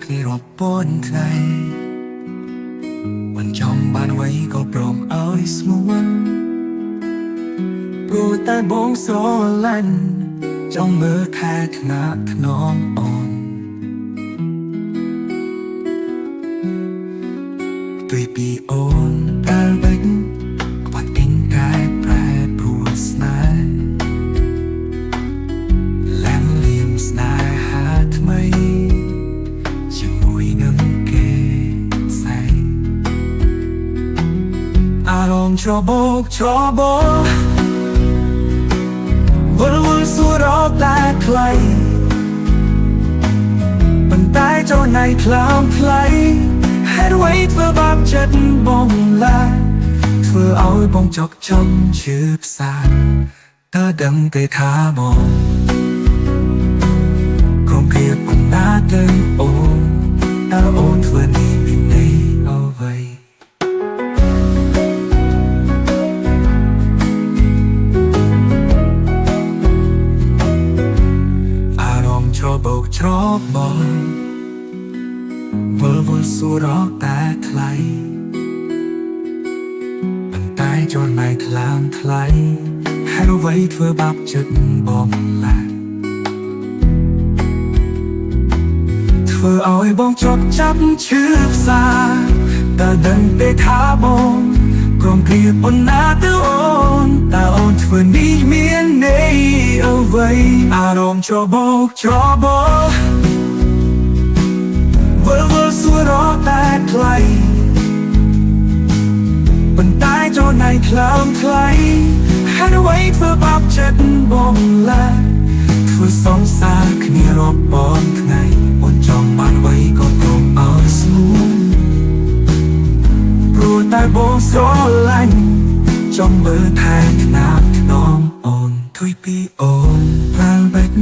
គ្នារាប់ពាន់ថ្ងៃមិនចង់បានអ្វីក៏ព្រមឲ្យស្មួនព្រោះតែបងស្រឡាញ់ចង់មើលថែថ្នាក់ថ្នមអូនទុយពីអូនកាលបិញក្បាច់អ៊ីងកែប្រែព្រោះស្នេហ៍លែងលៀមស្នេហាថ្មីជាមួយនឹងគេផ្សេងអារម្មណ៍ច្របូកច្របូកវល់វល់សួររកតែខ្លីប៉ុន្តែចូលในคลามไคลហេតុអ្វីធ្វើបាបចិត្តបងឡាធ្វើឲ្យបងចុកចំឈឺផ្សាតើដឹងទេថាបងក្រុមគ្រាបណ្ដាទៅអូនតើអូនធ្វើនេះពីនេះអ្វីអារម្មណ៍ច្របូកច្របល់វល់វល់សួររកតែថ្លៃប៉ុន្តែចននៅថ្លើមថ្លៃហើយអ្វីធ្វើបាបចិត្តបងឡាធ្វើឲ្យបងជាប់ចាប់ឈឺផ្សាតើដឹងទេថាបងក្រុមគ្រាប៉ុណ្ណាទៅអូនតើអូនធ្វើនេះមានន័យអ្វីអារម្មណ៍ច្របូកច្របូកវល់វល់សួររកតែថ្លៃប៉ុន្តែចូលในคลามไคลហេតុអ្វីធ្វើបាបចិត្តបងឡាធ្វើសងសារគ្នារាប់ពាន់ថ្ងៃអូនចង់បានអ្វីក៏ព្រមឲ្យស្មួនព្រោះតែបងស្រឡាញ់ចង់មើលថែថ្នាក់ថ្នមអូនទុយពីអូនប្រាំបិទ